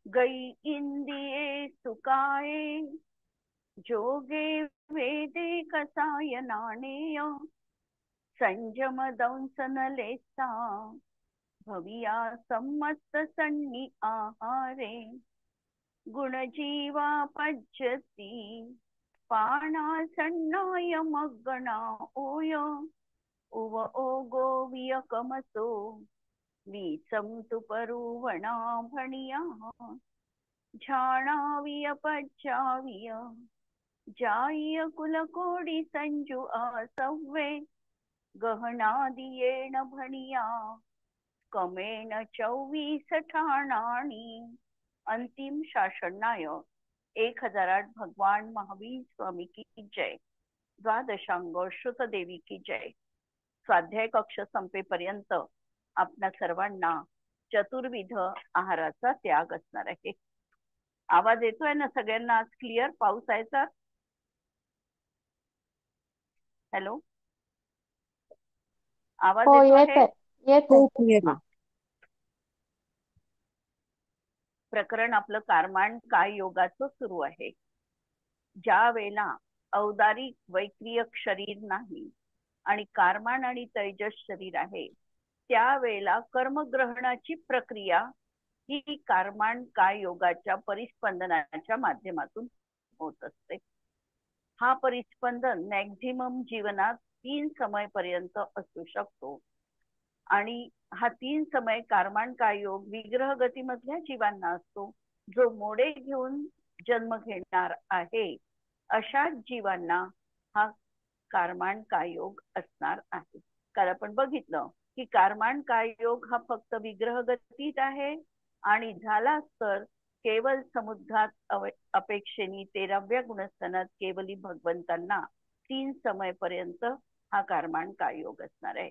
गई इंदिये सुकाये, जोगे वेदे कसाय नाणेय, संयम दंसन लेसा, भविया सम्मत सन्नी आहारे, गुणजीवा पज्यती, पाणा सन्नाय मग्गणा ओय, उव ओगो वियकमसो, वीसम तु परुवणा भणिया, झाणाविय पज्जाविय, जाय कुलकोडी संजू आसव्वे, गहनादियेण भणिया, कमेण 24 ठाणाणी. अंतिम शासनाय 1008 भगवान महावीर स्वामी की जय. द्वादशांग श्रुतदेवी की जय. स्वाध्याय कक्ष संपेपर्यंत आपल्या सर्वांना चतुर्विध आहाराचा त्याग असणार आहे. आवाज येतोय ना सगळ्यांना? आज क्लिअर? पाऊस आहे तर? हॅलो, आवाज हो, येतो येत आहे? आहे. येत हो, आहे. क्लिअर हा. आहे. प्रकरण आपलं कारमांड काय योगाचं सुरू आहे. ज्या वेळेला औदारिक वैक्रियक शरीर नाही आणि कारमान आणि तैजस शरीर आहे, त्यावेळेला कर्मग्रहणाची प्रक्रिया ही कारमान काय योगाच्या परिस्पंदनाच्या माध्यमातून होत असते. हा परिस्पंदन मॅक्झिमम जीवनात 3 समय पर्यंत असू शकतो. आणि हा 3 समय कारमान काय योग विग्रह गतीमधल्या जीवांना असतो. जो मोडे घेऊन जन्म घेणार आहे अशा जीवांना हा कारमान काय योग असणार आहे. काल आपण बघितलं की कारमान काय योग हा फक्त विग्रह गतीत आहे आणि झालाच तर केवळ समुद्रात अपेक्षेने 13व्या गुणस्थानात केवली भगवंतांना 3 समय पर्यंत हा कारमान काय योग असणार आहे.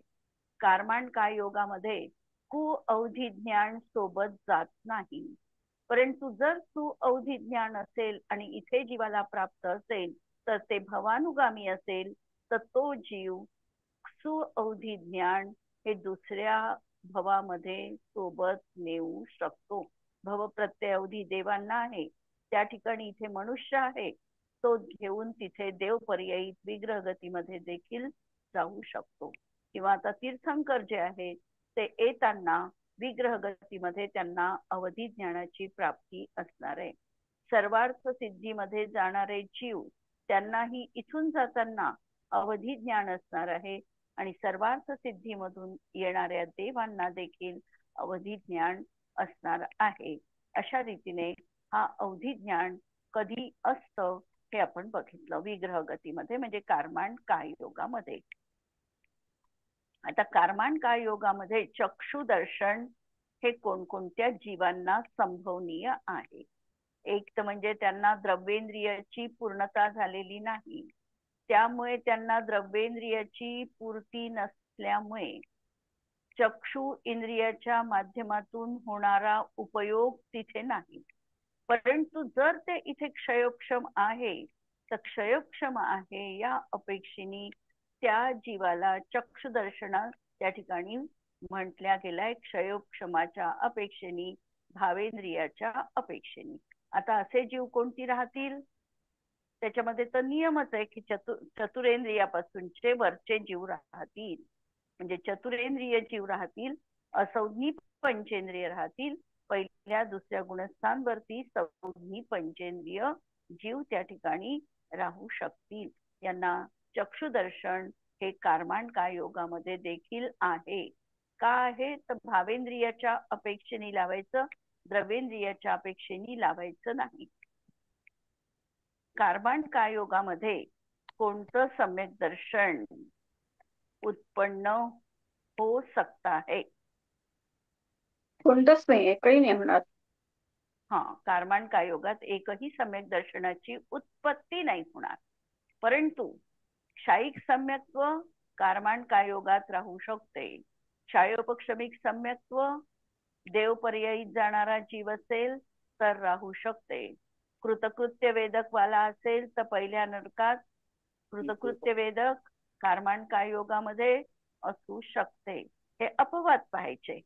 कारमान काय योगामध्ये कुअवधी ज्ञान सोबत जात नाही. परंतु जर सुअवधी ज्ञान असेल आणि इथे जीवाला प्राप्त असेल तर ते भवानुगामी असेल, तर तो जीव सुअवधी ज्ञान हे दुसऱ्या भवामध्ये सोबत नेऊ शकतो. भव प्रत्यय अवधी देवांना आहे, त्या ठिकाणी इथे मनुष्य आहे, तो घेऊन तिथे देव पर्यायी विग्रह गतीमध्ये देखील जाऊ शकतो. किंवा आता तीर्थंकर जे आहे ते येताना विग्रह गतीमध्ये त्यांना अवधी ज्ञानाची प्राप्ती असणार आहे. सर्वार्थ सिद्धीमध्ये जाणारे जीव त्यांनाही इथून जाताना अवधी ज्ञान असणार आहे आणि सर्वार्थ सिद्धीमधून येणाऱ्या देवांना देखील अवधी ज्ञान असणार आहे. अशा रीतीने हा अवधी ज्ञान कधी असतं हे आपण बघितलं विग्रह गतीमध्ये, म्हणजे कारमान काय योगामध्ये. आता कारमान काय योगामध्ये चक्षुदर्शन हे कोणकोणत्या जीवांना संभवनीय आहे. एक तर म्हणजे त्यांना द्रव्येंद्रियाची पूर्णता झालेली नाही, त्यामुळे त्यांना द्रव्येंद्रियाची पूर्ती नसल्यामुळे चक्षु इंद्रियाच्या माध्यमातून होणारा उपयोग तिथे नाही. परंतु जर ते इथे क्षयोक्षम आहे तर क्षयोक्षम आहे या अपेक्षेने त्या जीवाला चक्षुदर्शना त्या ठिकाणी म्हटल्या गेलाय, क्षयोक्षमाच्या अपेक्षेने, भावेंद्रियाच्या अपेक्षेने. आता असे जीव कोणती राहतील? त्याच्यामध्ये तर नियमच आहे की चतुरेंद्रियापासूनचे वरचे जीव राहतील, म्हणजे चतुरेंद्रिय जीव राहतील, असंज्ञी पंचेंद्रिय राहतील. पहिल्या दुसऱ्या गुणस्थानवरती संज्ञी पंचेंद्रिय जीव त्या ठिकाणी राहू शकतील. यांना चक्षुदर्शन हे कारमान काय योगामध्ये देखील आहे. का आहे तर भावेंद्रियाच्या अपेक्षेने लावायचं, द्रव्येंद्रियाच्या अपेक्षेने लावायचं नाही. कारमान काय योगामध्ये कोणतं सम्यक दर्शन उत्पन्न हो सकता है? कोणतंच नाही, एकही नाही होणार. हा, कारमान काय योगात एकही सम्यक दर्शनाची उत्पत्ती नाही होणार. परंतु क्षायिक सम्यक्त्व कारमान काय योगात राहू शकते. क्षायोपक्षमिक सम्यक्त्व देवपर्यायी जाणारा जीव असेल तर राहू शकते. कृतकृत्य वेदक वाला असेल तर पहिल्या नरकात कृतकृत्य वेदक कारमान काय योगामध्ये असू शकते. हे अपवाद पाहायचे.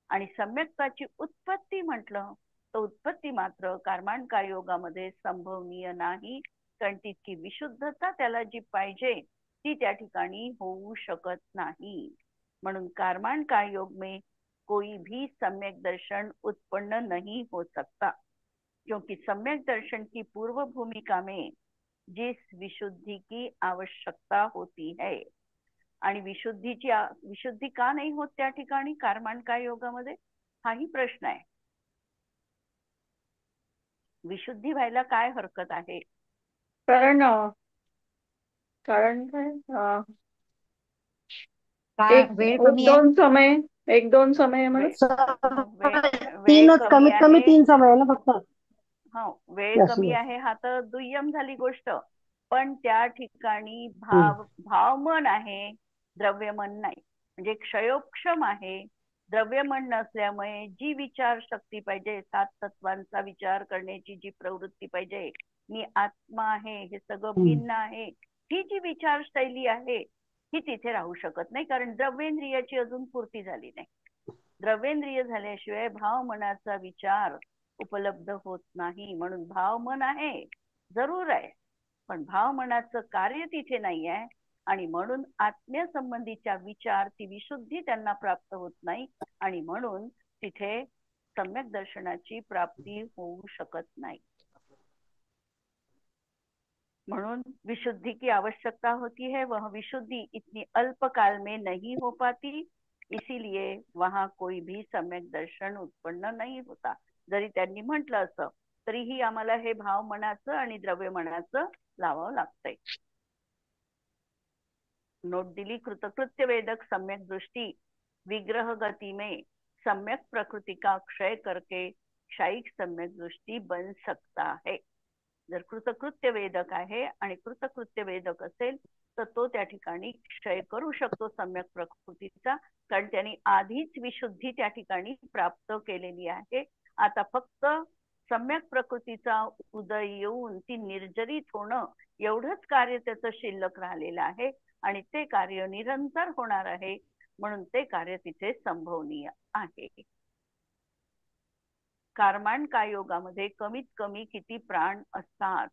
आणि सम्यक्ताची उत्पत्ती म्हटलं तर उत्पत्ती मात्र कर्मांड योगामध्ये संभवनीय नाही, कारण तितकी विशुद्धता त्याला जी पाहिजे ती त्या ठिकाणी होऊ शकत नहीं। म्हणून कर्मांड योग में कोई भी सम्यक दर्शन उत्पन्न नहीं हो सकता, क्योंकि सम्यक दर्शन की पूर्व भूमिका में जिस विशुद्धि की आवश्यकता होती है, आणि विशुद्धी का नाही होत त्या ठिकाणी कर्मांड योगामध्ये, हाही प्रश्न आहे। विशुद्धी व्हायला काय हरकत आहे? कारण कारण काय वेळ कमी आहे, एक दोन समय म्हणून वेळ तीनच, कमी कमीत कमी आहे। 3 समय आहे ना फक्त। हो, वेळ जास्तीत कमी जास्त. आहे हा तर दुय्यम झाली गोष्ट, पण त्या ठिकाणी भावमन आहे, द्रव्यमन नाही। म्हणजे क्षयोक्षम आहे, द्रव्यमन नसल्यामुळे जी विचार शक्ती पाहिजे, 7 तत्वांचा विचार करण्याची जी प्रवृत्ती पाहिजे, मी आत्मा आहे, हे सगळं भिन्न आहे, ही जी विचारशैली आहे ही तिथे राहू शकत नाही, कारण द्रव्येंद्रियाची अजून पूर्ती झाली नाही। द्रव्येंद्रिय झाल्याशिवाय भाव मनाचा विचार उपलब्ध होत नाही। म्हणून भाव मन आहे, जरूर आहे, पण भाव मनाचं कार्य तिथे नाही आहे, आणि म्हणून आत्म्यसंबंधीच्या विचार, ती विशुद्धी त्यांना प्राप्त होत नाही, आणि म्हणून तिथे सम्यक दर्शनाची प्राप्ती होऊ शकत नाही। म्हणून विशुद्धि की आवश्यकता होती है, वह विशुद्धि इतनी अल्प काल में नहीं हो पाती, इसीलिए वहां कोई भी सम्यक दर्शन उत्पन्न नहीं होता। जरी त्यांनी म्हटलं असं तरीही आम्हाला हे भाव मनाचं आणि द्रव्य मनाचं लावावं लागतंय। नोट दिली, कृतकृत्य वेदक सम्यक दृष्टि विग्रह गति में सम्यक प्रकृति का क्षय करके क्षयिक सम्यक दृष्टि बन सकता है। जर कृतकृत्य वेदक आहे आणि कृतकृत्य वेदक असेल तर तो त्या ठिकाणी क्षय करू शकतो सम्यक प्रकृतीचा, कारण त्यांनी आधीच विशुद्धी त्या ठिकाणी प्राप्त केलेली आहे। आता फक्त सम्यक प्रकृतीचा उदय येऊन ती निर्जरित होणं एवढंच कार्य त्याचं शिल्लक राहिलेलं आहे, आणि ते कार्य निरंतर होणार आहे, म्हणून ते कार्य तिथे संभवनीय आहे। कर्मांड योगामध्ये कमीत कमी किती प्राण असतात?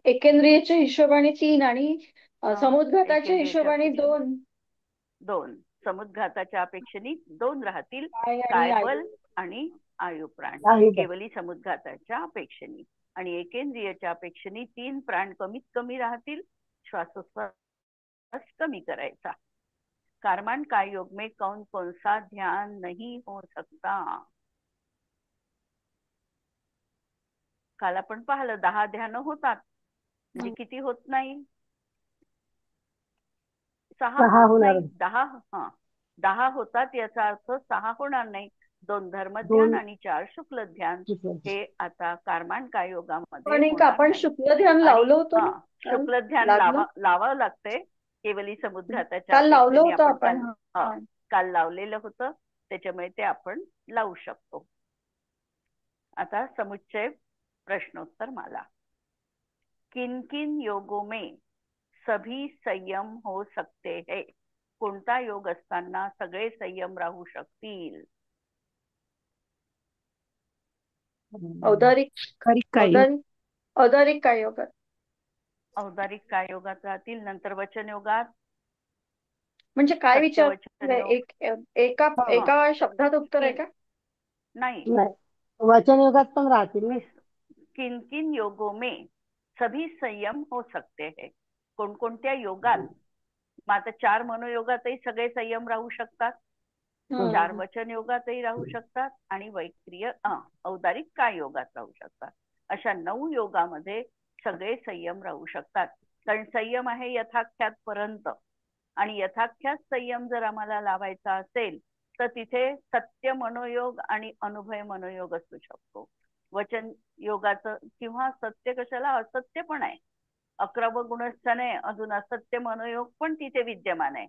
एकेंद्रियच्या हिशोबाने 3 आणि समुद्घाताच्या हिशोबाने एकेंद्रियच्या 2 2, समुद्घाताच्या अपेक्षेने 2 राहतील, काय आणि कायबल आयु आणि आयुप्राण आयुप्राण. केवली समुद्घाताच्या अपेक्षेने, आणि एकेंद्रियच्या अपेक्षेने 3 प्राण कमीत कमी राहतील, श्वासोच्छ्वास कमी करायचा। कर्मांड योग में कौन कौन सा ध्यान नहीं हो सकता? काल आपण पाहिलं 10 ध्यान होतात, म्हणजे किती होत नाही? 6 6 होत होणार. नाही, 10 होतात, याचा अर्थ 6 होणार नाही। 2 धर्मध्यान 2 आणि 4 शुक्ल ध्यान हे आता कर्मांड योगामध्ये पण एक होणार आपण नाही। शुक्ल ध्यान आणि लावलं होतं ना, शुक्ल ध्यान लागलं लावावं लागतंय, केवली समुद्घाताच्या काल लावलं अपेक्षेने होतं आपण आपण काल लावलेलं होतं, त्याच्यामुळे ते आपण लावू शकतो। आता समुच्चय प्रश्नोत्तर माला। किन किन योगों में सभी संयम हो सकते हैं? कोणता योग असताना सगळे संयम राहू शकतील? औदारिक औदारिक काय योगात? औदारिक योगात राहतील, नंतर वचन योगात, म्हणजे काय विचार, सत्यवचन योग, एका शब्दात उत्तर आहे का? नाही, वचन योगात पण राहतील ना। किन किन योगों में सभी संयम हो सकते हैं? कोणकोणत्या योगात? मग आता 4 मनोयोगातही सगळे संयम राहू शकतात, 4 वचन योगातही राहू शकतात, आणि औदारिक योगात राहू शकतात। अशा 9 योगामध्ये सगळे संयम राहू शकतात, कारण संयम आहे यथाख्यात पर्यंत, आणि यथाख्यात संयम जर आम्हाला लावायचा असेल तर तिथे सत्य मनोयोग आणि अनुभय मनोयोग असू शकतो। वचन योगाचं किंवा सत्य कशाला, असत्य पण आहे, 11वं गुणस्थान आहे, अजून असत्य मनोयोग पण तिथे विद्यमान आहे।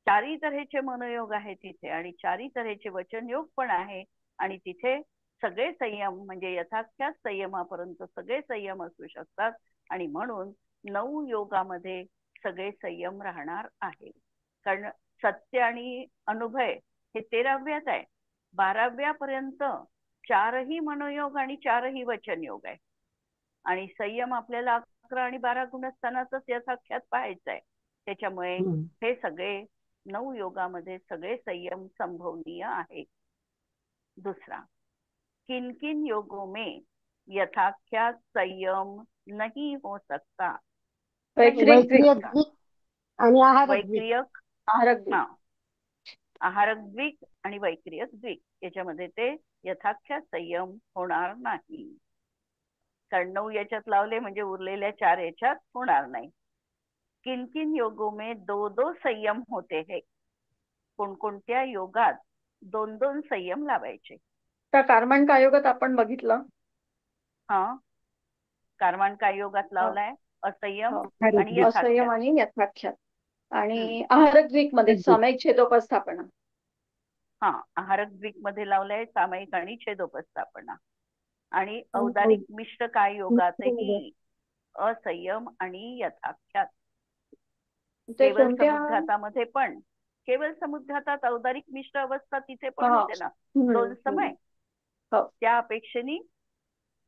4 तऱ्हेचे मनोयोग आहे तिथे, आणि 4 तऱ्हेचे वचन योग पण आहे, आणि तिथे सगळे संयम म्हणजे यथाख्यात संयमापर्यंत सगळे संयम असू शकतात, आणि म्हणून 9 योगामध्ये सगळे संयम राहणार आहे। कारण सत्य आणि अनुभय हे 13व्यात आहे. 12व्यापर्यंत 4ही मनोयोग आणि 4ही वचनयोग आहे. आणि संयम आपल्याला 11 आणि 12 गुणस्थानातच यथाख्यात पाहायचं आहे. त्याच्यामुळे हे सगळे 9 योगामध्ये सगळे संयम संभवनीय आहे. दूसरा, किन किन योगों में यथाख्यात संयम नहीं हो सकता. वैक्रिक द्विक, वैक्रिय द्विक आणि आहारक द्विक. वैक्रियक, आहारक द्विक. हा, आहारक द्विक आणि वैक्रियक द्विक याच्यामध्ये ते यथाख्यात संयम होणार नाही. कारण 9 याच्यात लावले म्हणजे उरलेल्या 4 याच्यात होणार नाही. किन किन योगों में दो दो संयम होते हैं. कोणकोणत्या योगात 2-2 संयम लावायचे. त्या कार्मांड योगात आपण बघितलं. हा, कार्मांड योगात लावलाय असंयम हो. आणि असंयम यथाख्यात. आणि यथाख्यात. आणि आहारक द्विक मध्ये सामायिक छेदोपस्थापना. हा, आहारक द्विक मध्ये लावलाय सामायिक आणि छेदोपस्थापना. आणि औदारिक मिश्र काय योगातही असंयम आणि यथाख्यात. ते केवळ कोणत्या? समुद्घातामध्ये पण, केवळ समुद्घातात औदारिक मिश्र अवस्था तिथे पण होते ना 2 समय. त्या अपेक्षेने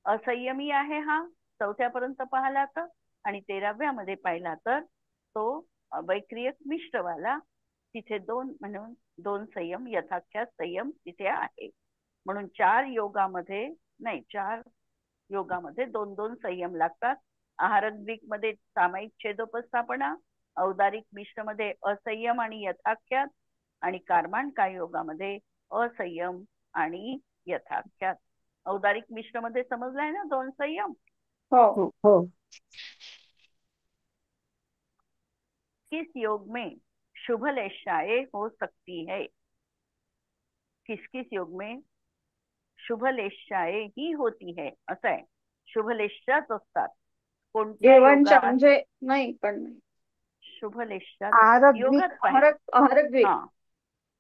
असंयमी आहे हा 4थ्यापर्यंत पाहिला तर. आणि 13व्यामध्ये पाहिला तर तो वैक्रियक मिश्रवाला तिथे 2 म्हणून 2 संयम यथाख्यात संयम तिथे आहे. म्हणून 4 योगामध्ये नाही, 4 योगामध्ये 2-2 संयम लागतात. आहारक द्विक मध्ये सामायिक छेदोपस्थापना, औदारिक मिश्र मध्ये असंयम आणि यथाख्यात, आणि कार्मांड योगामध्ये असंयम आणि यथाख्यात. औदारिक मिश्र मध्ये समजलाय ना 2 संयम. हो हो. किस योग में शुभ लेशाएं हो सकती है. किस किस योग में शुभ लेशाएं ही होती है. असं आहे, शुभ लेशाच असतात. कोणत्या योगात म्हणजे नाही पण शुभ लेशात आहारक योगात द्विक. पाहिजे. आहारक द्विक. हा,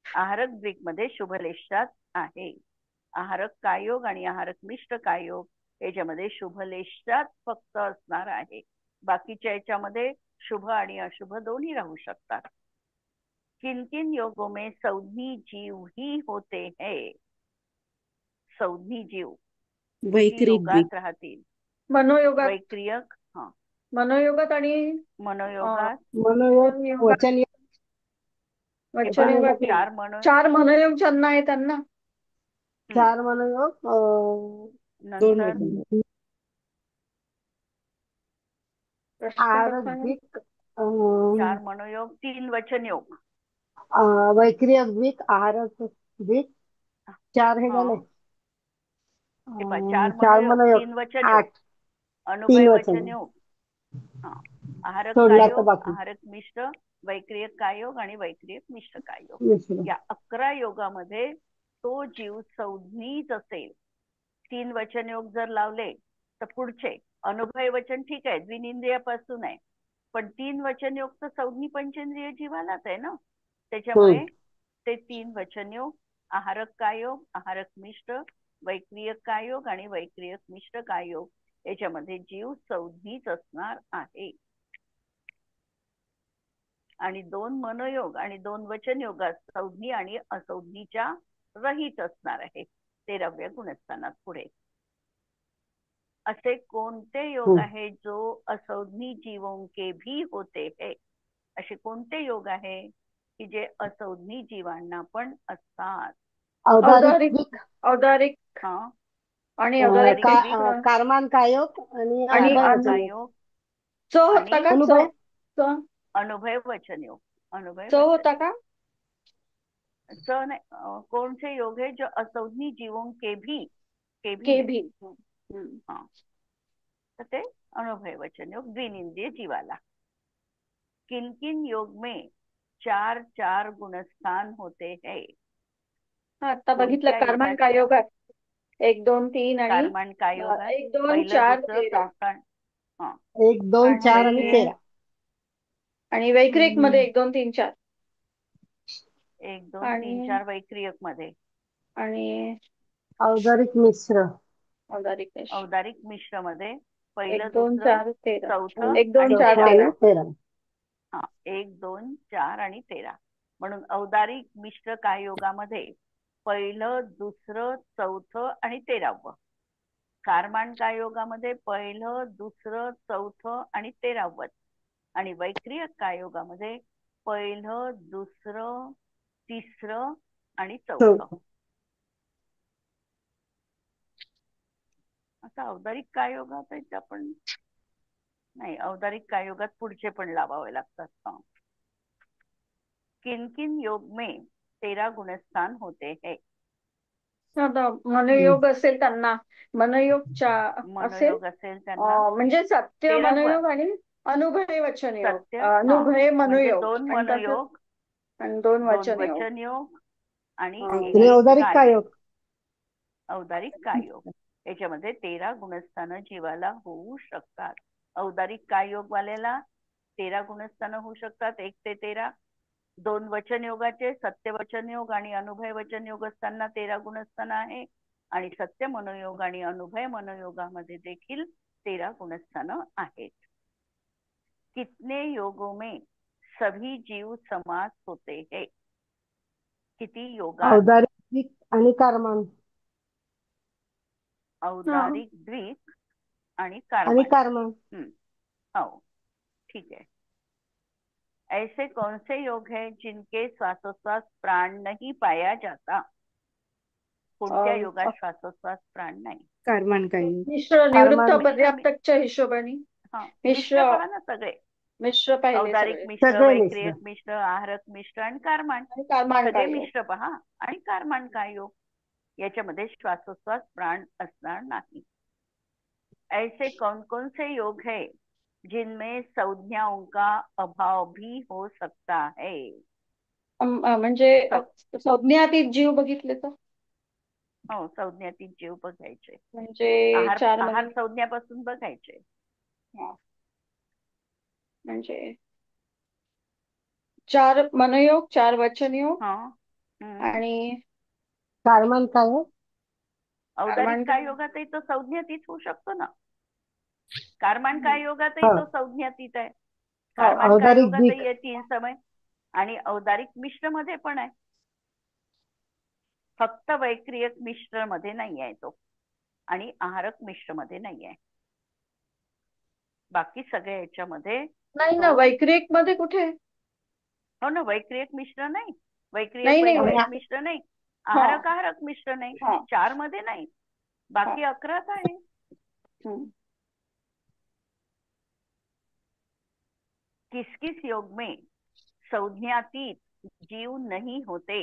आहारक द्विक मध्ये शुभ लेशात आहे. आहारक कायोग आणि आहारक मिश्र कायोग याच्यामध्ये शुभ लेशात फक्त असणार आहे. बाकीच्या याच्यामध्ये शुभ आणि अशुभ दोन्ही राहू शकतात. किन किन योगों में संज्ञी जीव ही होते हैं. संज्ञी जीव योगात राहतील. मनोयोगात. वैक्रियक, हा, मनोयोगात आणि मनोयोगात. मनोयोग, वचन योग. वचनयोगात 4 मनोयोग ज्यांना आहे त्यांना 4 मनोयोग, 2 नंतर वचन. आहारक द्विक, 4 मनोयोग, 3 वचनयोग. वैक्रिय द्विक, आहारक द्विक, 4 हे झाले. 4 4 मनोयोग, 3 वचनयोग, 8. अनुभव 3 वचन वचनयोग. हा, आहारक सोडला तर कायोग, बाकी आहारक मिश्र, वैक्रियक कायोग आणि वैक्रियक मिश्र कायोग. मिश्र. या 11 योगामध्ये तो जीव संज्ञीच असेल. 3 वचनयोग जर लावले तर पुढचे अनुभय वचन ठीक आहे, द्विनिंद्रियापासून आहे, पण 3 वचनयोग तर संज्ञी पंचेंद्रिय जीवालाच आहे ना. त्याच्यामुळे ते 3 वचनयोग आहारक कायोग, आहारक मिश्र, वैक्रियक कायोग आणि वैक्रियक मिश्र कायोग याच्यामध्ये जीव संज्ञीच असणार आहे. आणि 2 मनोयोग आणि 2 वचनयोगात संज्ञी आणि असंज्ञीच्या रहित असणार आहे 13व्या गुणस्थानात पुढे. असे कोणते योग आहे जो असंज्ञी जीवों के भी होते हैं. असे कोणते योग आहे की जे असंज्ञी जीवांना पण असतात. औदारिक, औदारिक हा, आणि औदारिक कार्मान कायोग आणि कायोग होता का अनुभय. अनुभय वचनयोग. अनुभय होता का कौन से योग है जो असंज्ञी जीवों के भी हाँ, तो ते अनुभय वचन योग द्विनिंद्रिय जीवाला. किन किन योग में 4-4 गुणस्थान होते हैं. आता बघितलं कार्मांड योगात 1 2 3 आणि कार्मांड योगात 1 2 पहिलं 4 दुसरं 13. चौथा. 1 2 4 आणि 13. आणि वैक्रियक मध्ये 1 2 3 4. 1 2 3 4 वैक्रियक मध्ये. आणि औदारिक मिश्र. औदारिक मिश्र मध्ये पहिलं 1 2 दुसरं 4 13. चौथं 1 2 आणि 4 13. हा, 1 2 4 आणि 13. म्हणून औदारिक मिश्र काय योगामध्ये पहिलं, दुसरं, चौथं आणि 13वं. कारमान काय योगामध्ये पहिलं, दुसरं, चौथं आणि 13वं. आणि वैक्रियक काय योगामध्ये पहिलं, दुसरं, तिसरं आणि 4थं. आता औदारिक काय योगात आहे आपण नाही, औदारिक काय योगात पुढचे पण लावावे लागतात. किन किन योग में 13 गुणस्थान होते हैं. मनोयोग असेल त्यांना मनोयोग असेल मनोयोग असेल त्यांना म्हणजे सत्य 13वं. मनोयोग आणि अनुभय वचन योग. सत्य अनुभय म्हणजे मनोयोग 2 मनोयोग, आणि 2 2 वचन योग. वचन योग आणि आणि एक औदारिक काय योग. औदारिक काय योग. याच्यामध्ये 13 गुणस्थानं जीवाला होऊ शकतात. औदारिक काय योग वाल्याला 13 गुणस्थानं होऊ शकतात, 1 ते 13. 2 वचन योगाचे सत्य वचन योग आणि अनुभय वचन योग असताना 13 गुणस्थान आहे. आणि सत्य मनोयोग आणि अनुभय मनोयोगामध्ये देखील 13 गुणस्थानं आहेत. कितने योगों में सभी जीव समास होते हैं. किती योगात औदारिक द्विक आणि कारमान. औदारिक द्विक आणि आणि कारमान. कारमान. हो, ठीक है. ऐसे कौन से योग हैं जिनके श्वासोश्वास प्राण नहीं पाया जाता. कोणत्या योगात श्वासोश्वास प्राण नाही. कारमान काय मिश्र निवृत्त पर्याप्तकच्या हिशोबाने मिश्र पहा ना सगळे. मिश्र पाहिले औदारिक सगळे. मिश्र, सगळे वैक्रियक मिश्र, आहारक मिश्र आणि कारमान. सगळे मिश्र पहा. आणि कारमान काय योग याच्यामध्ये श्वासोश्वास प्राण असणार नाही. ऐसे कौन कौन से योग है जिनमें संज्ञाओं का अभाव भी हो सकता है. म्हणजे संज्ञातीत जीव बघितले तर हो, संज्ञातीत जीव बघायचे. म्हणजे आहार संज्ञापासून बघायचे. म्हणजे 4 मनोयोग, 4 वचन योग आणि कारमान काय. औदारिक काय योगातही तो संज्ञातीत होऊ शकतो ना. कारमान काय योगातही तो संज्ञातीत आहे. कारमान काय योगातही आहे 3 समय आणि औदारिक मिश्र मध्ये पण आहे. फक्त वैक्रियक मिश्र मध्ये नाही आहे तो आणि आहारक मिश्र मध्ये नाही आहे. बाकी सगळ्या याच्यामध्ये नाही ना. वैक्रियक मध्ये कुठे. हो ना, वैक्रियक मिश्र नाही, वैक्रियक मिश्र नाही, आहारक मिश्र नाही. 4 मध्ये नाही, बाकी 11 आहे. किस किस योग में संज्ञातीत जीव नहीं होते.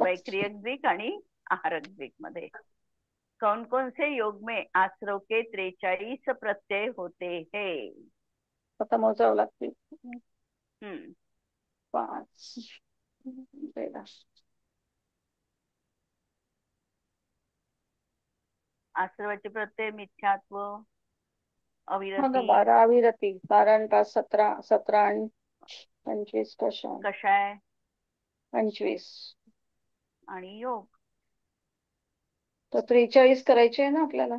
वैक्रियक द्विक आणि आहारक द्विक मध्ये कौन कौन से योग में आश्रव के 43 प्रत्यय होते हैं. आता मोजावं लागतील. 5 आश्रवाचे प्रत्यय मिथ्यात्व, अविरती, 12 अविरती, 12 आणि 5 17, 17 आणि 25 कषाय 25 आणि योग. तर 43 करायचे आहे ना आपल्याला.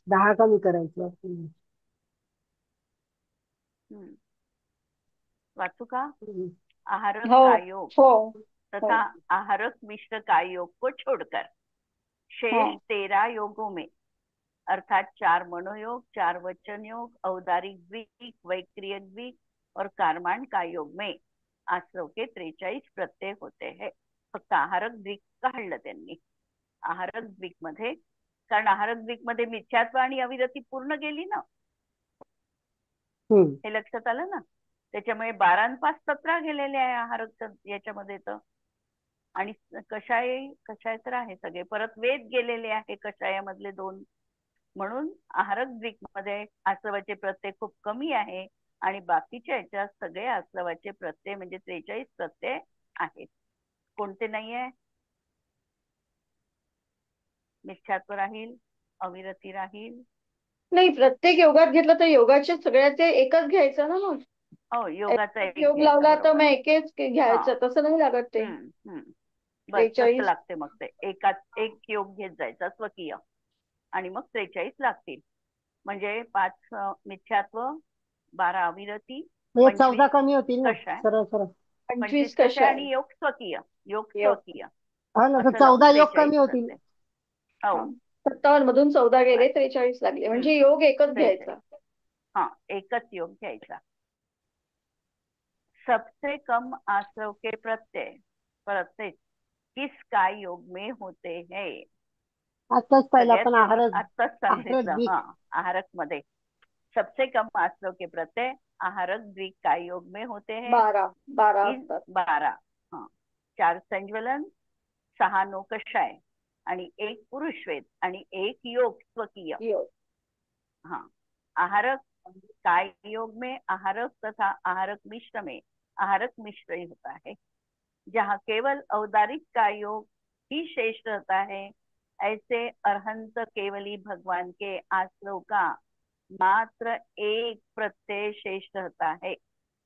10 कमी करायचं. वाचू का. आहारक काय योग तथा आहारक मिश्र काय योग को छोड़कर शेष 13 योगों में अर्थात 4 मनोयोग, 4 वचन योग, औदारिक द्विक, वैक्रियक द्विक और कारमान काय योग में आश्रव के 43 प्रत्यय होते हैं. फक्त आहारक द्विक काढलं त्यांनी. आहारक द्विक मध्ये, कारण आहारक द्विक मध्ये मिथ्यात्व आणि अविरती पूर्ण गेली ना. हे लक्षात आलं ना. त्याच्यामुळे 12 आणि 5 17 गेलेले आहे आहारक याच्यामध्ये. तर आणि कषाय तर आहे सगळे. परत वेद गेलेले आहे कषायामधले 2. म्हणून आहारक द्विक मध्ये आश्रवाचे प्रत्यय खूप कमी आहे आणि बाकीच्या याच्यात सगळे आश्रवाचे प्रत्यय म्हणजे 43 प्रत्यय आहेत. कोणते नाही आहे. मिथ्यात्व राहील, अविरती राहील. नाही, प्रत्येक योगात घेतलं तर योगाचे सगळ्याचे एकच घ्यायचं ना मग. हो, योगाचा एक योग लावला तर मग एकच घ्यायचं. तसं नाही लागत ते. बस तसं लागते. मग ते एक योग घेत जायचा स्वकीय आणि मग 43 लागतील. म्हणजे 5 मिथ्यात्व, 12 अविरती, म्हणजे 14 25 कमी होतील ना कषाय, सरळ सरळ. 25 25 कषाय कशा आणि योग स्वकीय, योग योग स्वकीय हा ना, तर असं लावून 14 योग 43 कमी होतील. प्रत्यय. हो 57 मधून 14 गेले, 43 लागले. म्हणजे योग एकच 43. घ्यायचा. हा, एकच योग घ्यायचा. सबसे कम आश्रव के प्रत्यय प्रत्यय किस काय योग में होते हैं? आताच पाहिलं सगळ्यात आपण कमी, आहारक आत्ताच आहारक सांगितलं. द्विक. हा, आहारक मध्ये सबसे कम आश्रव के प्रत्यय आहारक द्विक काय योग में होते हैं? 12 इन असतात. 12. हा, 4 संज्वलन, 6 नौकषाय आणि 1 पुरुषवेद आणि 1 योग स्वकीय. योग हाँ, आहारक काय योग में आहारक तथा आहारक मिश्र में आहारक मिश्र ही होता है। जहाँ केवल औदारिक का योग ही शेष रहता है, ऐसे अरहंत केवली भगवान के आश्रव का मात्र एक प्रत्यय शेष रहता है.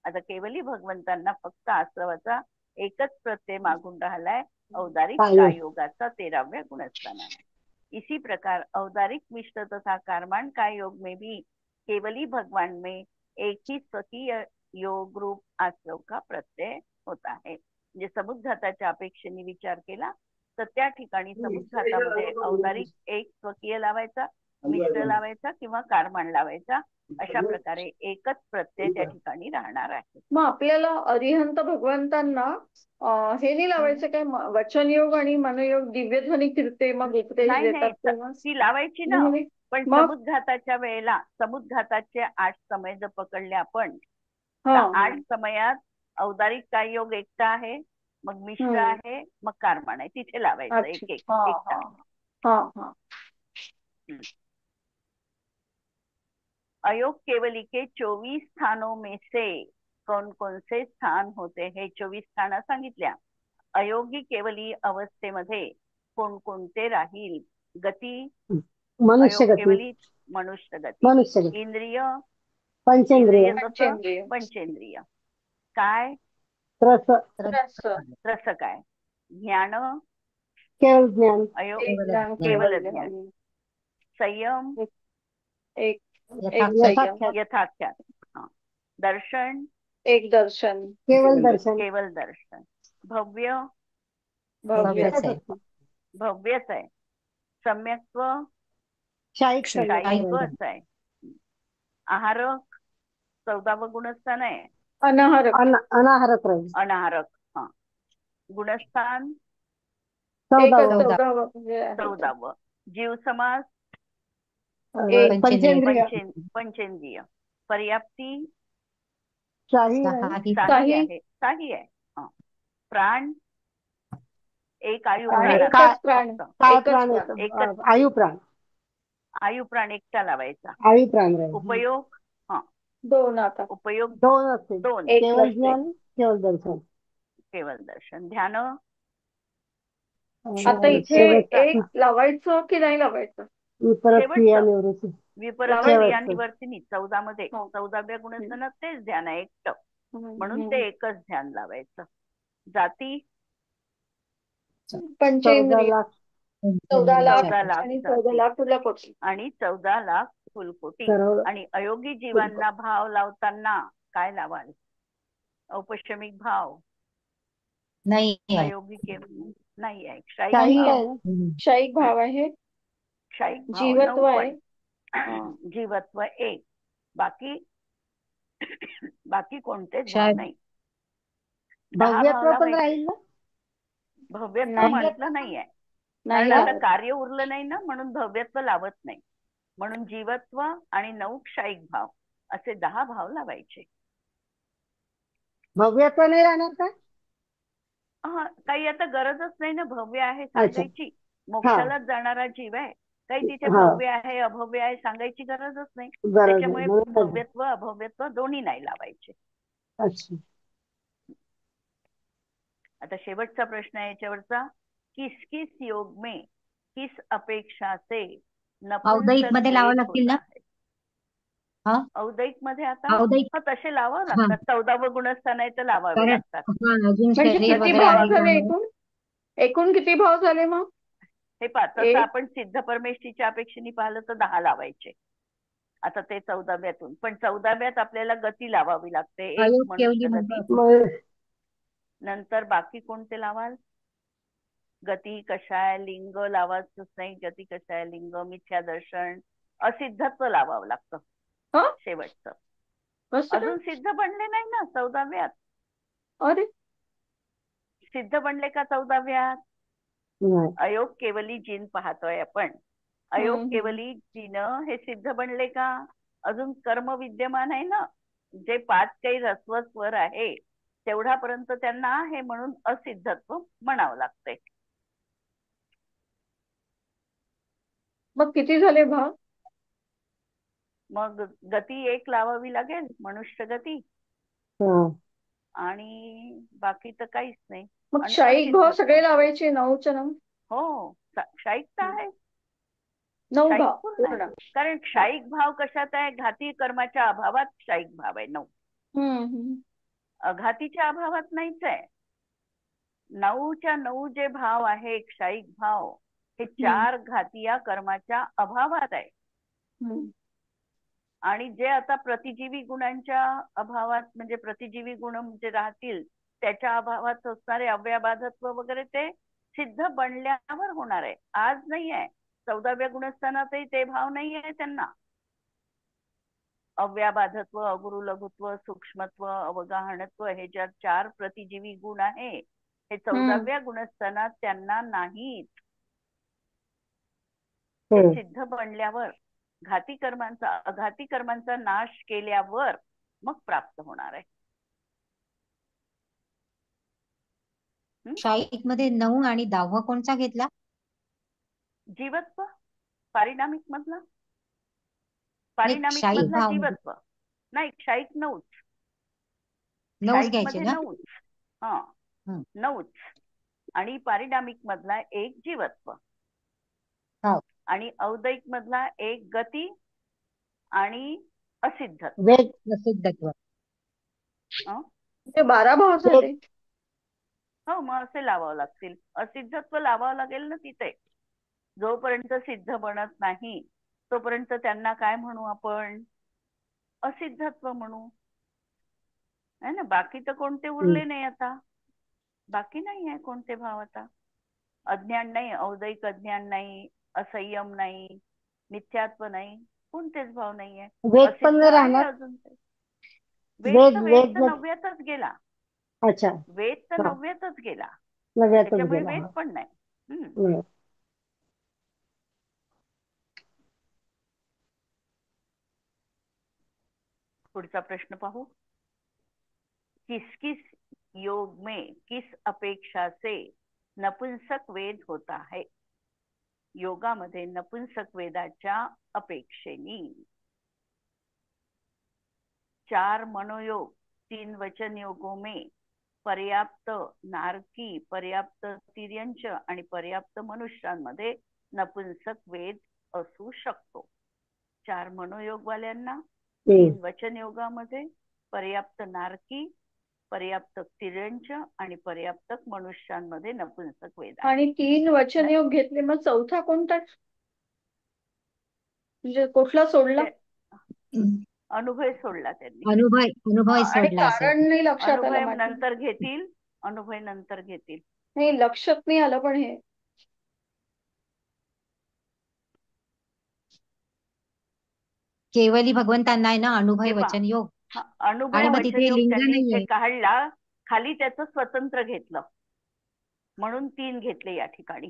आता केवली भगवंतांना फक्त आश्रवाचा एकच प्रत्यय मागून राहिलाय, औदारिक काय योग? कायोगाचा 13व्या गुणस्थानाने. इसी प्रकार औदारिक मिश्र तथा कारमान काय योग में भी केवली भगवान में एक ही स्वकीय योग रूप आश्रव का प्रत्यय होता है. म्हणजे समुद्घाताच्या अपेक्षेने विचार केला तर त्या ठिकाणी समुद्घातामध्ये औदारिक एक स्वकीय लावायचा, मिश्र लावायचा किंवा कारमान लावायचा. अशा प्रकारे एकच प्रत्यय त्या ठिकाणी राहणार आहे. मग आपल्याला अरिहंत भगवंतांना हे नाही लावायचं काय, वचन योग आणि मनयोग दिव्यध्वनी फिरते मग उपदेश नाही देतात नाही, तेव्हा? ती लावायची ना. नाही. पण मग समुद्घाताच्या वेळेला समुद्घाताचे 8 समय जर पकडले आपण तर हा 8 समयात औदारिक काय योग एकटा आहे, मग मिश्र आहे, मग कारमान आहे. तिथे लावायचं एक अच्छा. एक हा एकटा. हा हा अयोग केवली के 24 स्थानों में से कौन कौन से स्थान होते हैं? 24 स्थान सांगितल्या. अयोगी केवली अवस्थेमध्ये कोणकोणते राहील? गती, मनुष्य अयोग गती, केवली मनुष्य गती, मनुष्य गती, इंद्रिय, पंचेंद्रिय, इंद्रिय तसं पंचेंद्रिय, पंचेंद्रिय, काय रस, रस, रस, काय ज्ञान, केवळ ज्ञान, अयोग ज्ञान, केवल केवल ज्ञान, संयम, एक यथाख्यात, संयम, यथाख्यात, हा, दर्शन, एक दर्शन, केवळ दर्शन, केवल दर्शन, भव्य, भव्य, भव्यच आहे, सम्यक्त्व, शाहीक शाहीत्वच आहे, आहारक 14वं गुणस्थान आहे, अनाहारक, अनाहारक राहील, अनाहारक, हा, गुणस्थान 14वा, 14 म्हणजे आहे. 14वं, जीव समास, पंचेंद्रिय, पंचेंद्रिय, पर्याप्ती, शाही राहील, साही आहे, साही आहे, हा, प्राण, एक आयु आणि प्राण एकच प्राण, काय एकच प्राण प्राण, एकच आयु प्राण, आयु प्राण एकटा लावायचा. आयु प्राण राहील. उपयोग, हा, 2 आता उपयोग 2 असते, 2, एक केवळ नसते. ज्ञान, केवळ दर्शन. केवल दर्शन, ध्यान, आता इथे शेवट एक लावायचं की नाही लावायचं? परत क्रिया शेवटचं निवृत्ती, विपरीत लावायचं. क्रिया निवर्तिनी 14 मध्ये हो. 14व्या गुणस्थानात तेच ध्यान आहे एकटं, म्हणून हम्म. ते एकच ध्यान लावायचं. जाती, 14 पंचेंद्रिय, लाख, 14 लाख 14 लाख आणि 14 जाती लाख तुला कोटी. आणि 14 लाख फुलकोटी. सर्व आणि अयोगी जीवांना भाव लावताना काय लावाल? औपशमिक भाव नाही आहे. अयोगी नाही आहे, शाही क्षायिक नाही भाव, आहे. क्षयिक भाव आहे, क्षायिक भाव जीवत्व 9 आहे. पण जीवत्व 1, बाकी बाकी कोणतेच भाव क्षय- नाही. 10 भाव भव्यत्व पण लावायचे. राहील ना, भव्यत्व नाही. म्हटलं नाहीये, नाही कारण आता लावत. कार्य उरलं नाही ना, म्हणून भव्यत्व लावत नाही. म्हणून जीवत्व आणि 9 क्षायिक भाव असे 10 भाव लावायचे. भव्यत्व नाही राहणार का? हा, काही आता गरजच नाही ना, भव्य आहे सांगायची. मोक्षालाच जाणारा जीव आहे, काही तिथे हा. भव्य आहे अभव्य आहे सांगायची गरजच नाही. गरज त्याच्यामुळे नाही, म्हणून भव्यत्व अभव्यत्व दोन्ही नाही लावायचे. अच्छा, आता शेवटचा प्रश्न आहे याच्यावरचा, किस किस योग में किस अपेक्षा से औदयिक नपुंसक मध्ये लावावं वेद लागतील ना? होता है? हा औदयिक मध्ये आता औदयिक, तसे लावावं हा लागतात. 14वं गुणस्थान आहे तर लावावे कारण लागतात. हा, अजून म्हणजे शरीर किती वगैरे भाव आहे झाले त्यामुळे. एकूण? एकूण किती भाव झाले मग? हे तसं एक आपण सिद्ध परमेष्ठीच्या अपेक्षेने पाहिलं तर 10 लावायचे. आता ते 14व्यातून, पण 14व्यात आपल्याला गती लावावी लागते, एक अयोग केवली मनुष्य म्हणतो गती. आपण. मग नंतर बाकी कोणते लावाल? गती, कषाय, लिंग लावायचंच नाही. गती, कषाय, लिंग, मिथ्या दर्शन, असिद्धत्व लावावं लागतं हा शेवटचं. कसं काय? अजून सिद्ध बनले नाही ना 14व्यात. अरे सिद्ध बनले का 14व्यात? नाही. अयोग केवली जीन पाहतोय आपण. अयोग हम्म. केवली जीन हे सिद्ध बनले का? अजून कर्म विद्यमान आहे ना, जे 5 काही रस्व स्वर आहे तेवढापर्यंत त्यांना आहे, म्हणून असिद्धत्व म्हणावं लागतंय. मग किती झाले भाव? मग गती 1 लावावी लागेल, मनुष्य गती, हा. आणि बाकी तर काहीच नाही. मग आणि शाईक भाव असिद्धत्व. सगळे लावायचे 9च्या 9? हो, शाईक तर आहे. 9 शाईक भाव पूर्ण आहे. पूर्ण. कारण शाईक भाव कशात आहे? घाती कर्माच्या अभावात शाईक भाव आहे 9. हम्म. घातीच्या अभावात नाहीच आहे. 9च्या 9 जे भाव आहे क्षायिक भाव, हे 4 घातीय कर्माच्या अभावात आहे. हम्म. आणि जे आता प्रतिजीवी गुणांच्या अभावात, म्हणजे प्रतिजीवी गुण जे राहतील त्याच्या अभावात असणारे अव्ययबाधत्व वगैरे ते सिद्ध बनल्यावर होणार आहे, आज नाही आहे. 14व्या गुणस्थानातही ते भाव नाही आहे त्यांना. अव्याबाधत्व, अगुरु लघुत्व, सूक्ष्मत्व, अवगाहनत्व हे ज्या 4 प्रतिजीवी गुण आहे हे 14व्या गुणस्थानात त्यांना नाहीत. ते हम्म. सिद्ध बनल्यावर, अघाती कर्मांचा नाश केल्यावर मग प्राप्त होणार आहे. शाईक मध्ये 9 आणि 10वा कोणता घेतला? जीवत्व, पारिणामिक मधला. नाही, पारिणामिक क्षायिक मधला भाव मध्ये जीवत्व नाही, क्षायिक 9च. 9च क्षायिक घ्यायचे मध्ये ना? 9च. हा, हम्म. 9च. आणि पारिणामिक मधला 1 जीवत्व, हो. आणि औदैक मधला 1 गती आणि असिद्धत्व. वेग प्रसिद्धत्व. ते 12 भाव वेग झाले. हो, मग असे लावावं लागतील. असिद्धत्व लावावं लागेल ना तिथे. जोपर्यंत सिद्ध बनत नाही तोपर्यंत त्यांना काय म्हणू आपण? असिद्धत्व म्हणू, है ना. बाकी तर कोणते उरले नाही आता. बाकी नाही आहे कोणते भाव आता. अज्ञान नाही, औदैक अज्ञान नाही, असंयम नाही, मिथ्यात्व नाही, कोणतेच भाव नाही आहे. वेग पण असिद्ध नाही आहे राहणार. अजून. वेग वेद वेग तर 9व्यातच गेला. अच्छा. वेद तर हा, 9व्यातच गेला, 9व्यातच त्याच्यामुळे गेला. वेद हा. पण नाही. हम्म. पुढचा प्रश्न पाहू. किस किस योग में किस अपेक्षा से नपुंसक वेद होता है? योगामध्ये नपुंसक वेदाच्या अपेक्षेनी 4 मनोयोग, 3 वचन योगों में पर्याप्त नारकी, पर्याप्त तिर्यंच आणि पर्याप्त मनुष्यांमध्ये नपुंसक वेद असू शकतो. 4 मनोयोग वाल्यांना, 3 वचन योगामध्ये पर्याप्त नारकी, पर्याप्त तिर्यंच आणि पर्याप्त मनुष्यांमध्ये नपुंसक वेद आहे. आणि 3 वचनयोग घेतले, मग चौथा कोणता? म्हणजे कुठला सोडला? अनुभय सोडला त्यांनी. अनुभव आणि सोडला असेल. कारण नाही लक्षात आलं अनुभय माझ्या. नंतर घेतील, अनुभय नंतर घेतील. नाही, लक्षात नाही आलं पण हे. केवली भगवंतांना आहे ना अनुभय हे पहा, वचन योग, अनुभय आणि मग वचन तिथे योग लिंग त्यांनी जे नाहीये. काढला, खाली त्याचं स्वतंत्र घेतलं म्हणून 3 घेतले या ठिकाणी.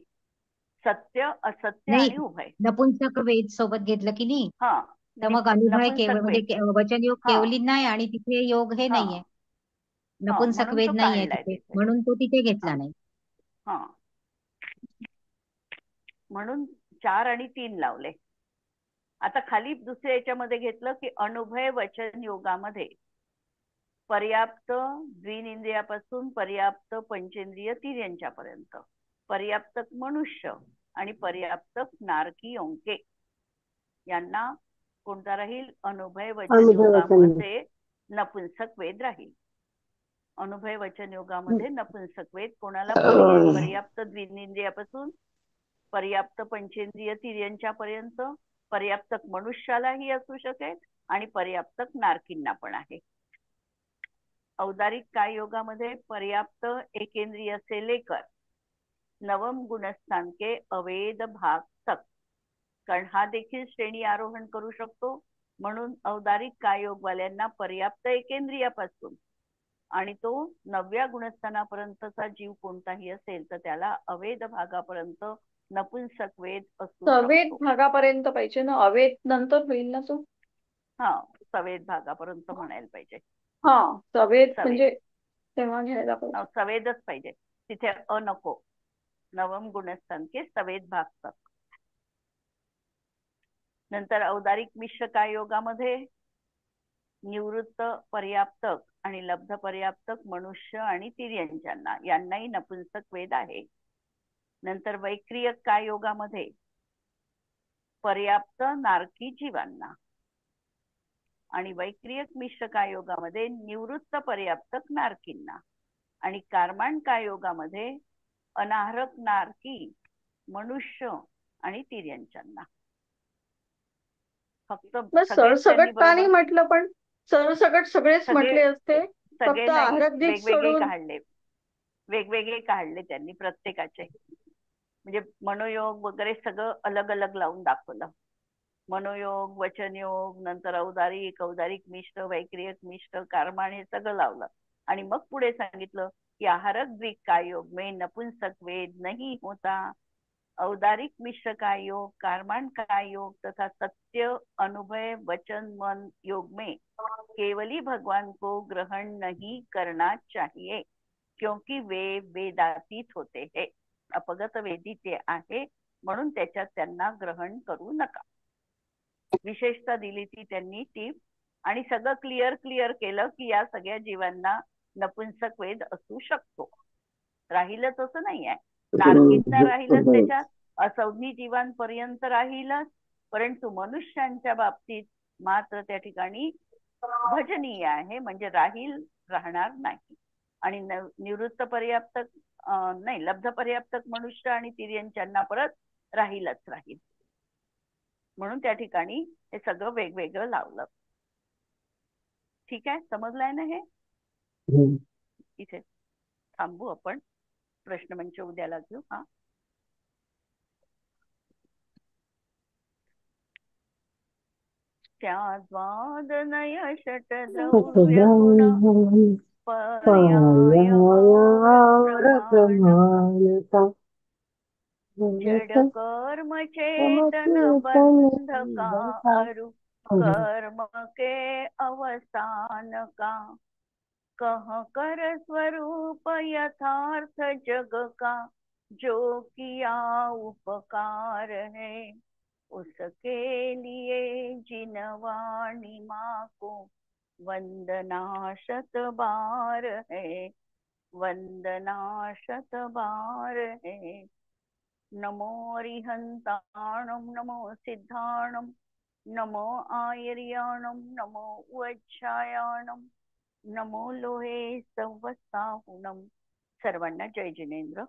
सत्य, असत्य नाही, आणि उभय. नपुंसक वेद सोबत घेतलं की नाही, हा, तर मग अनुभय केवळ नपुंसक म्हणजे वेद. वचन योग हा केवली नाही, आणि तिथे योग हे हा नाहीये, हा, नपुंसक म्हणून वेद तो नाहीये काढलाय तिथे, तिथे. म्हणून तो तिथे हा घेतला नाही. हा, म्हणून 4 आणि 3 लावले. आता खाली दुसऱ्या याच्यामध्ये घेतलं की अनुभय वचन योगामध्ये पर्याप्त द्विनिंद्रियापासून पर्याप्त पंचेंद्रिय तिर्यंच्यापर्यंत, पर्याप्त मनुष्य आणि पर्याप्त नारकी अंके यांना कोणता राहील? अनुभय वचन अनुभय वचन. योगामध्ये नपुंसक वेद राहील. अनुभय वचन योगामध्ये नपुंसक वेद कोणाला पाहिजे? पर्याप्त द्विनिंद्रियापासून पर्याप्त पंचेंद्रिय तिर्यंच्या पर्यंत, पर्याप्तक मनुष्यालाही असू शकेल आणि पर्याप्तक नारकींना पण आहे. औदारिक काय योगामध्ये पर्याप्त एकेंद्रिय से लेकर नवम गुणस्थानके अवेद भाग तक, कारण हा देखील श्रेणी आरोहण करू शकतो. म्हणून औदारिक काय योगवाल्यांना पर्याप्त एकेंद्रियापासून आणि तो 9व्या गुणस्थानापर्यंतचा जीव कोणताही असेल तर त्याला अवेद भागापर्यंत नपुंसक वेद असू सवेद शकतो. भागापर्यंत पाहिजे ना, अवेद नंतर होईल ना तो. हा, सवेद भागापर्यंत म्हणायला पाहिजे. हा, सवेद सवेद. म्हणजे तेव्हा घ्यायला पाहिजे. सवेदच पाहिजे तिथे, अ नको. नवम गुणस्थानके सवेद भाग तक. नंतर औदारिक मिश्र काय योगामध्ये निवृत्त पर्याप्तक आणि लब्ध पर्याप्तक मनुष्य आणि तिर्यंच्यांना यांनाही नपुंसक वेद आहे. नंतर वैक्रियक काय योगामध्ये पर्याप्त नारकी जीवांना आणि वैक्रियक मिश्र काय योगामध्ये निवृत्त पर्याप्तक नारकींना आणि कारमाण काय योगामध्ये अनाहरक नारकी मनुष्य आणि तिर्यंच्यांना. फक्त मग सगळेच त्यांनी सरसकट का नाही बरोबर म्हटलं, पण सरसकट सगळेच सगळे म्हटले असते, सगळे फक्त नाही, आहारक दीप वेगवेगळे सोडून. काढले. वेगवेगळे काढले त्यांनी प्रत्येकाचे. म्हणजे मनोयोग वगैरे सगळं अलग अलग लावून दाखवलं. मनोयोग, वचनयोग, नंतर औदारिक, औदारिक मिश्र, वैक्रियक मिश्र, कारमाण हे सगळं लावलं आणि मग पुढे सांगितलं की आहारक दृक काय योग में नपुंसक वेद नहीं होता. औदारिक मिश्र काय योग, कारमाण काय योग तथा सत्य अनुभव वचन मन योग में केवली भगवान को ग्रहण नहीं करना चाहिए क्योंकि वे वेदातीत होते हैं. अपगत वेदी ते आहे म्हणून त्याच्यात त्यांना ग्रहण करू नका. विशेषता दिली ती त्यांनी टीप आणि सगळं क्लिअर केलं की या सगळ्या जीवांना नपुंसक वेद असू शकतो. राहीलच असं नाही आहे. नारकींना राहीलच, त्याच्यात असंज्ञी जीवांपर्यंत राहीलच, परंतु मनुष्यांच्या बाबतीत मात्र त्या ठिकाणी भजनीय आहे, म्हणजे राहणार नाही. आणि निवृत्त पर्याप्तक नाही, लब्ध पर्याप्तक मनुष्य आणि तिर्यंच्यांना परत राहील. म्हणून त्या ठिकाणी हे सगळं वेगवेगळं लावलं. ठीक आहे, समजलंय ना हे? इथे थांबू आपण. प्रश्नमंच उद्याला घेऊ. हा, त्या द्वादनय षट द्रव्य गुण पर्याय और प्रमाण जड कर्म चेतन बंध का अरु कर्म के अवसान का कह कर स्वरूप यथार्थ जग का जो किया उपकार है उसके लिए जिनवाणी माँ को वंदना शत बार है, वंदना शत बार है. नमो अरिहंताणं नमो सिद्धाणं नमो आयर्याणं नमो वज्रायाणं नमो लोहे संवत्साहुणं. सर्वांना जय जिनेंद्र.